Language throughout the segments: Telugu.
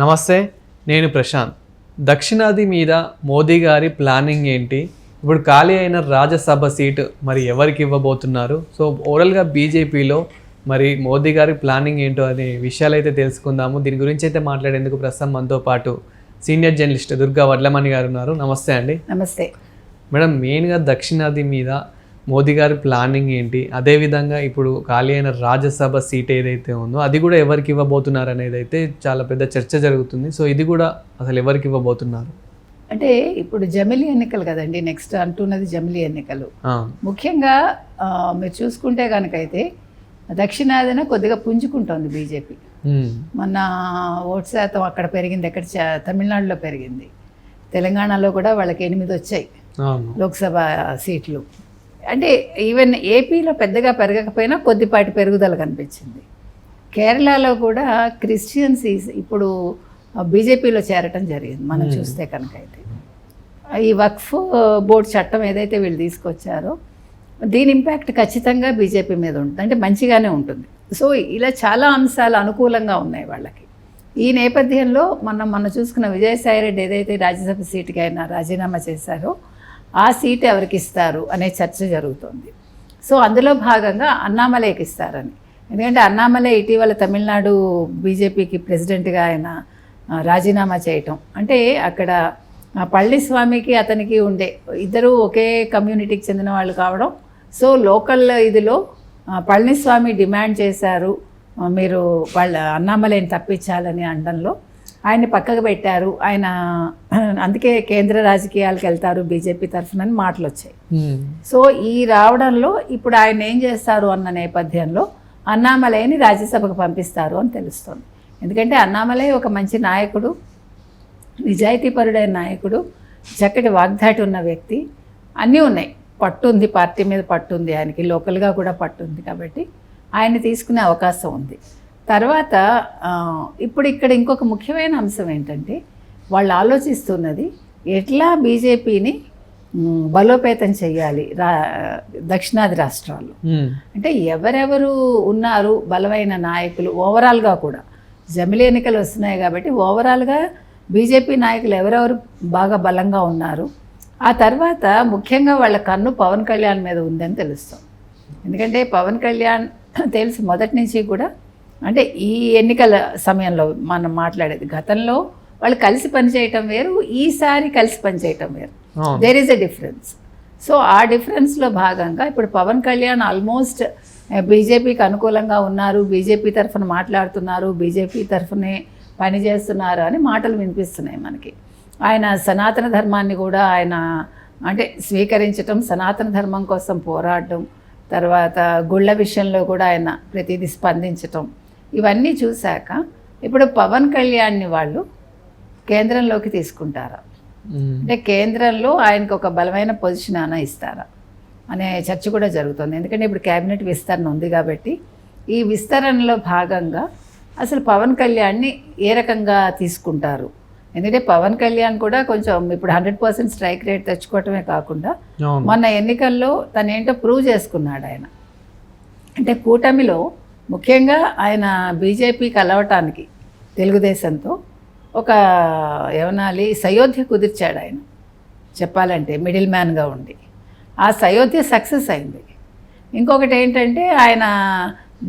నమస్తే, నేను ప్రశాంత్. దక్షిణాది మీద మోదీ గారి ప్లానింగ్ ఏంటి? ఇప్పుడు ఖాళీ అయిన రాజ్యసభ సీటు మరి ఎవరికి ఇవ్వబోతున్నారు? సో ఓవరాల్గా బీజేపీలో మరి మోదీ గారి ప్లానింగ్ ఏంటో అనే విషయాలు అయితే తెలుసుకుందాము. దీని గురించి అయితే మాట్లాడేందుకు ప్రస్తుతం మనతో పాటు సీనియర్ జర్నలిస్ట్ దుర్గా వడ్లమణి గారు ఉన్నారు. నమస్తే అండి. నమస్తే మేడం. మెయిన్గా దక్షిణాది మీద మోదీ గారి ప్లానింగ్ ఏంటి, అదేవిధంగా ఇప్పుడు ఖాళీ అయిన రాజ్యసభ సీట్ ఏదైతే ఉందో అది కూడా ఎవరికి ఇవ్వబోతున్నారు అనేది అయితే చాలా పెద్ద చర్చ జరుగుతుంది. సో ఇది కూడా అసలు ఎవరికి ఇవ్వబోతున్నారు అంటే ఇప్పుడు జమిలీ ఎన్నికలు కదండి, నెక్స్ట్ అంటున్నది జమిలీ ఎన్నికలు. ముఖ్యంగా మీరు చూసుకుంటే కనుకైతే దక్షిణాదిన కొద్దిగా పుంజుకుంటోంది బీజేపీ. మొన్న ఓటు శాతం అక్కడ పెరిగింది, ఎక్కడ తమిళనాడులో పెరిగింది, తెలంగాణలో కూడా వాళ్ళకి 8 వచ్చాయి లోక్సభ సీట్లు. అంటే ఈవెన్ ఏపీలో పెద్దగా పెరగకపోయినా కొద్దిపాటి పెరుగుదల కనిపించింది. కేరళలో కూడా క్రిస్టియన్స్ ఇప్పుడు బీజేపీలో చేరటం జరిగింది మనం చూస్తే కనుక. అయితే ఈ వక్ఫ్ బోర్డు చట్టం ఏదైతే వీళ్ళు తీసుకొచ్చారో దీని ఇంపాక్ట్ ఖచ్చితంగా బీజేపీ మీద ఉంటుంది, అంటే మంచిగానే ఉంటుంది. సో ఇలా చాలా అంశాలు అనుకూలంగా ఉన్నాయి వాళ్ళకి. ఈ నేపథ్యంలో మనం చూసుకున్న విజయసాయిరెడ్డి ఏదైతే రాజ్యసభ సీటుకి అయినా రాజీనామా చేశారో ఆ సీట్ ఎవరికి ఇస్తారు అనే చర్చ జరుగుతుంది. సో అందులో భాగంగా అన్నామలైకి ఇస్తారని. ఎందుకంటే అన్నామలై ఇటీవల తమిళనాడు బీజేపీకి ప్రెసిడెంట్గా ఆయన రాజీనామా చేయటం అంటే అక్కడ పళనిస్వామికి అతనికి ఉండే ఇద్దరు ఒకే కమ్యూనిటీకి చెందిన వాళ్ళు కావడం. సో లోకల్ ఇదిలో పళనిస్వామి డిమాండ్ చేశారు మీరు వాళ్ళ అన్నామలైని తప్పించాలని అనడంలో ఆయన్ని పక్కకు పెట్టారు. ఆయన అందుకే కేంద్ర రాజకీయాలకు వెళ్తారు బీజేపీ తరఫునని మాటలు వచ్చాయి. సో ఈ రావడంలో ఇప్పుడు ఆయన ఏం చేస్తారు అన్న నేపథ్యంలో అన్నామలైని రాజ్యసభకు పంపిస్తారు అని తెలుస్తుంది. ఎందుకంటే అన్నామలై ఒక మంచి నాయకుడు, నిజాయితీపరుడైన నాయకుడు, చక్కటి వాగ్దాటి ఉన్న వ్యక్తి, అన్నీ ఉన్నాయి. పట్టుంది, పార్టీ మీద పట్టుంది, ఆయనకి లోకల్గా కూడా పట్టుంది. కాబట్టి ఆయన తీసుకునే అవకాశం ఉంది. తర్వాత ఇప్పుడు ఇక్కడ ఇంకొక ముఖ్యమైన అంశం ఏంటంటే వాళ్ళు ఆలోచిస్తున్నది ఎట్లా బీజేపీని బలోపేతం చేయాలి దక్షిణాది రాష్ట్రాల్లో. అంటే ఎవరెవరు ఉన్నారు బలమైన నాయకులు ఓవరాల్గా కూడా జమిలీ ఎన్నికలు వస్తున్నాయి కాబట్టి ఓవరాల్గా బీజేపీ నాయకులు ఎవరెవరు బాగా బలంగా ఉన్నారు. ఆ తర్వాత ముఖ్యంగా వాళ్ళ కన్ను పవన్ కళ్యాణ్ మీద ఉందని తెలుస్తాం. ఎందుకంటే పవన్ కళ్యాణ్ తెలిసి మొదటి నుంచి కూడా అంటే ఈ ఎన్నికల సమయంలో మనం మాట్లాడేది గతంలో వాళ్ళు కలిసి పనిచేయటం వేరు, ఈసారి కలిసి పనిచేయటం వేరు. There is a difference. So ఆ డిఫరెన్స్లో భాగంగా ఇప్పుడు పవన్ కళ్యాణ్ ఆల్మోస్ట్ బీజేపీకి అనుకూలంగా ఉన్నారు, బీజేపీ తరఫున మాట్లాడుతున్నారు, బీజేపీ తరఫునే పనిచేస్తున్నారు అని మాటలు వినిపిస్తున్నాయి మనకి. ఆయన సనాతన ధర్మాన్ని కూడా ఆయన అంటే స్వీకరించటం, సనాతన ధర్మం కోసం పోరాడటం, తర్వాత గుళ్ళ విషయంలో కూడా ఆయన ప్రతిదీ స్పందించటం, ఇవన్నీ చూశాక ఇప్పుడు పవన్ కళ్యాణ్ని వాళ్ళు కేంద్రంలోకి తీసుకుంటారా, అంటే కేంద్రంలో ఆయనకు ఒక బలమైన పొజిషన్ అయినా ఇస్తారా అనే చర్చ కూడా జరుగుతుంది. ఎందుకంటే ఇప్పుడు క్యాబినెట్ విస్తరణ ఉంది కాబట్టి ఈ విస్తరణలో భాగంగా అసలు పవన్ కళ్యాణ్ని ఏ రకంగా తీసుకుంటారు. ఎందుకంటే పవన్ కళ్యాణ్ కూడా కొంచెం ఇప్పుడు 100% స్ట్రైక్ రేట్ తెచ్చుకోవటమే కాకుండా మొన్న ఎన్నికల్లో తనేంటో ప్రూవ్ చేసుకున్నాడు ఆయన. అంటే కూటమిలో ముఖ్యంగా ఆయన బీజేపీ కలవటానికి తెలుగుదేశంతో ఒక ఏమనాలి సయోధ్య కుదిర్చాడు ఆయన, చెప్పాలంటే మిడిల్ మ్యాన్గా ఉండి. ఆ సయోధ్య సక్సెస్ అయింది. ఇంకొకటి ఏంటంటే ఆయన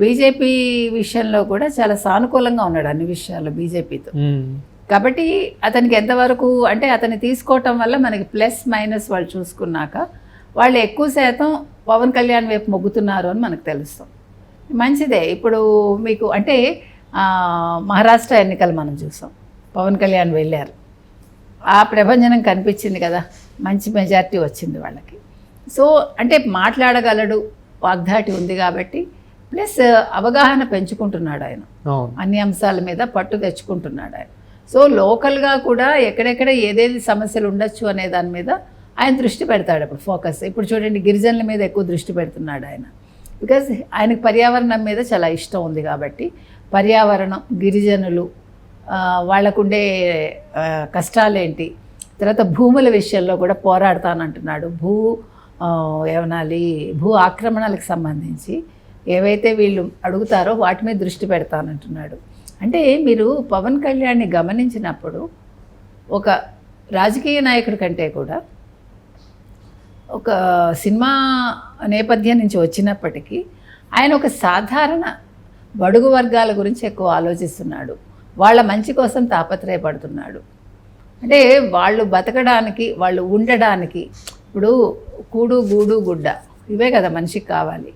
బీజేపీ విషయంలో కూడా చాలా సానుకూలంగా ఉన్నాడు అన్ని విషయాల్లో బీజేపీతో. కాబట్టి అతనికి ఎంతవరకు అంటే అతన్ని తీసుకోవటం వల్ల మనకి ప్లస్ మైనస్ వాళ్ళు చూసుకున్నాక వాళ్ళు ఎక్కువ శాతం పవన్ కళ్యాణ్ వైపు మొగ్గుతున్నారు అని మనకు తెలుస్తుంది. మంచిదే. ఇప్పుడు మీకు అంటే మహారాష్ట్ర ఎన్నికలు మనం చూసాం, పవన్ కళ్యాణ్ వెళ్ళారు, ఆ ప్రభంజనం కనిపించింది కదా, మంచి మెజారిటీ వచ్చింది వాళ్ళకి. సో అంటే మాట్లాడగలడు, వాగ్దాటి ఉంది కాబట్టి ప్లస్ అవగాహన పెంచుకుంటున్నాడు ఆయన, అన్ని అంశాల మీద పట్టు తెచ్చుకుంటున్నాడు ఆయన. సో లోకల్గా కూడా ఎక్కడెక్కడ ఏదేది సమస్యలు ఉండొచ్చు అనే దాని మీద ఆయన దృష్టి పెడతాడు. అప్పుడు ఫోకస్ ఇప్పుడు చూడండి గిరిజనుల మీద ఎక్కువ దృష్టి పెడుతున్నాడు ఆయన. బికాజ్ ఆయనకు పర్యావరణం మీద చాలా ఇష్టం ఉంది కాబట్టి పర్యావరణం, గిరిజనులు, వాళ్ళకుండే కష్టాలేంటి, తర్వాత భూముల విషయంలో కూడా పోరాడతానంటున్నాడు. భూ ఆక్రమణలకు సంబంధించి ఏవైతే వీళ్ళు అడుగుతారో వాటి మీద దృష్టి పెడతానంటున్నాడు. అంటే మీరు పవన్ కళ్యాణ్ని గమనించినప్పుడు ఒక రాజకీయ నాయకుడి కంటే కూడా ఒక సినిమా నేపథ్యం నుంచి వచ్చినప్పటికీ ఆయన ఒక సాధారణ బడుగు వర్గాల గురించి ఎక్కువ ఆలోచిస్తున్నాడు, వాళ్ళ మంచి కోసం తాపత్రయపడుతున్నాడు. అంటే వాళ్ళు బతకడానికి, వాళ్ళు ఉండడానికి, ఇప్పుడు కూడు గూడు గుడ్డ ఇవే కదా మనిషికి కావాలి.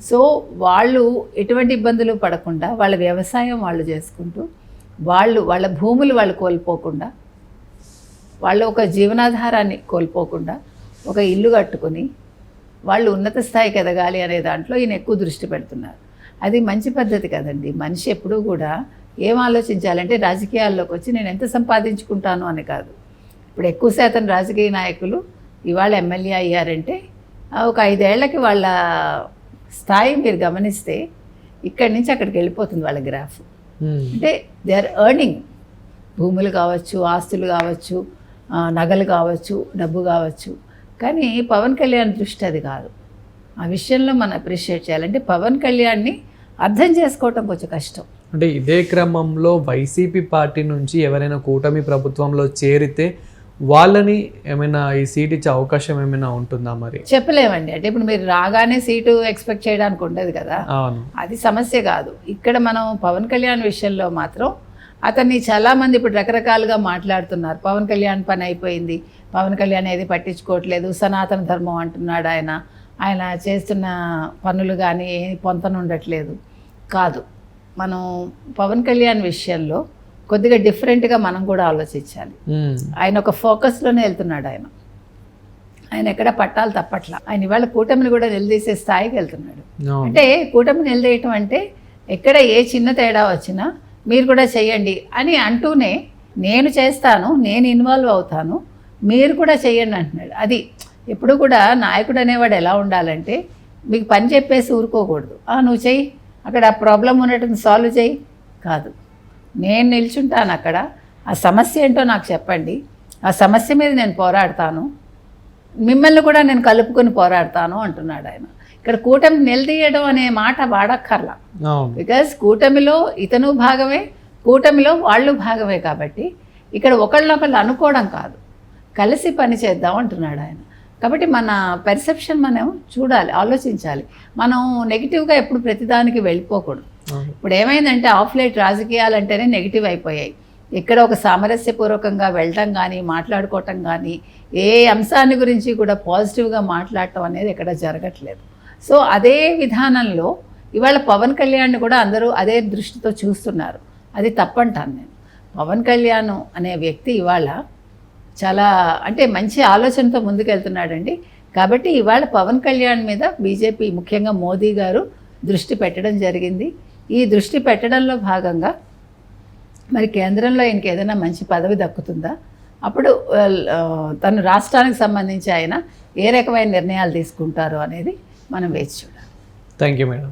సో వాళ్ళు ఎటువంటి ఇబ్బందులు పడకుండా వాళ్ళ వ్యవసాయం వాళ్ళు చేసుకుంటూ, వాళ్ళ భూములు వాళ్ళు కోల్పోకుండా, వాళ్ళు ఒక జీవనాధారాన్ని కోల్పోకుండా ఒక ఇల్లు కట్టుకొని వాళ్ళు ఉన్నత స్థాయికి ఎదగాలి అనే దాంట్లో ఈయన ఎక్కువ దృష్టి పెడుతున్నారు. అది మంచి పద్ధతి కదండి. మనిషి ఎప్పుడూ కూడా ఏం ఆలోచించాలంటే రాజకీయాల్లోకి వచ్చి నేను ఎంత సంపాదించుకుంటాను అని కాదు. ఇప్పుడు ఎక్కువ శాతం రాజకీయ నాయకులు ఇవాళ ఎమ్మెల్యే అయ్యారంటే ఒక 5 ఏళ్లకి వాళ్ళ స్థాయి మీరు గమనిస్తే ఇక్కడి నుంచి అక్కడికి వెళ్ళిపోతుంది వాళ్ళ గ్రాఫ్. అంటే దే ఆర్ ఎర్నింగ్. భూములు కావచ్చు, ఆస్తులు కావచ్చు, నగలు కావచ్చు, డబ్బు కావచ్చు. కానీ పవన్ కళ్యాణ్ దృష్టి అది కాదు. ఆ విషయంలో మనం అప్రిషియేట్ చేయాలంటే పవన్ కళ్యాణ్ని అర్థం చేసుకోవటం కొంచెం కష్టం. అంటే ఇదే క్రమంలో వైసీపీ పార్టీ నుంచి ఎవరైనా కూటమి ప్రభుత్వంలో చేరితే వాళ్ళని ఏమైనా ఈ సీట్ ఇచ్చే అవకాశం ఏమైనా ఉంటుందా? మరి చెప్పలేమండి. అంటే ఇప్పుడు మీరు రాగానే సీటు ఎక్స్పెక్ట్ చేయడానికి ఉండదు కదా, అది సమస్య కాదు. ఇక్కడ మనం పవన్ కళ్యాణ్ విషయంలో మాత్రం అతన్ని చాలామంది ఇప్పుడు రకరకాలుగా మాట్లాడుతున్నారు. పవన్ కళ్యాణ్ పని అయిపోయింది, పవన్ కళ్యాణ్ ఏది పట్టించుకోవట్లేదు, సనాతన ధర్మం అంటున్నాడు ఆయన చేస్తున్న పనులు కానీ ఏమి పొంతన ఉండట్లేదు. కాదు, మనం పవన్ కళ్యాణ్ విషయంలో కొద్దిగా డిఫరెంట్గా మనం కూడా ఆలోచించాలి. ఆయన ఒక ఫోకస్లోనే వెళ్తున్నాడు. ఆయన ఎక్కడ పట్టాలు తప్పట్లా. ఆయన ఇవాళ కూటమిని కూడా నిలదీసే స్థాయికి వెళ్తున్నాడు. అంటే కూటమి నిలదీయటం అంటే ఎక్కడ ఏ చిన్న తేడా వచ్చినా మీరు కూడా చెయ్యండి అని అంటూనే నేను చేస్తాను, నేను ఇన్వాల్వ్ అవుతాను, మీరు కూడా చెయ్యండి అంటున్నాడు. అది ఎప్పుడు కూడా నాయకుడు అనేవాడు ఎలా ఉండాలంటే మీకు పని చెప్పేసి ఊరుకోకూడదు. నువ్వు చెయ్యి, అక్కడ ఆ ప్రాబ్లం ఉన్నట్టు సాల్వ్ చెయ్యి కాదు. నేను నిల్చుంటాను అక్కడ, ఆ సమస్య ఏంటో నాకు చెప్పండి, ఆ సమస్య మీద నేను పోరాడతాను, మిమ్మల్ని కూడా నేను కలుపుకొని పోరాడతాను అంటున్నాడు ఆయన. ఇక్కడ కూటమి నిలదీయడం అనే మాట వాడక్కర్లా. బికాజ్ కూటమిలో ఇతను భాగమే, కూటమిలో వాళ్ళు భాగమే. కాబట్టి ఇక్కడ ఒకళ్ళనొకళ్ళు అనుకోవడం కాదు, కలిసి పని చేద్దాం అంటున్నాడు ఆయన. కాబట్టి మన పెర్సెప్షన్ మనం చూడాలి, ఆలోచించాలి. మనం నెగిటివ్గా ఎప్పుడు ప్రతిదానికి వెళ్ళిపోకూడదు. ఇప్పుడు ఏమైందంటే ఆఫ్ లైట్ రాజకీయాలంటేనే నెగిటివ్ అయిపోయాయి. ఇక్కడ ఒక సామరస్యపూర్వకంగా వెళ్ళటం కానీ, మాట్లాడుకోవటం కానీ, ఏ అంశాన్ని గురించి కూడా పాజిటివ్గా మాట్లాడటం అనేది ఎక్కడ జరగట్లేదు. సో అదే విధానంలో ఇవాళ పవన్ కళ్యాణ్ని కూడా అందరూ అదే దృష్టితో చూస్తున్నారు. అది తప్పంటాను నేను. పవన్ కళ్యాణ్ అనే వ్యక్తి ఇవాళ చాలా అంటే మంచి ఆలోచనతో ముందుకెళ్తున్నాడండి. కాబట్టి ఇవాళ పవన్ కళ్యాణ్ మీద బీజేపీ ముఖ్యంగా మోదీ గారు దృష్టి పెట్టడం జరిగింది. ఈ దృష్టి పెట్టడంలో భాగంగా మరి కేంద్రంలో ఆయనకి ఏదైనా మంచి పదవి దక్కుతుందా, అప్పుడు తను రాష్ట్రానికి సంబంధించి ఆయన ఏ రకమైన నిర్ణయాలు తీసుకుంటారో అనేది మనం వేచి చూడాలి. Thank you madam.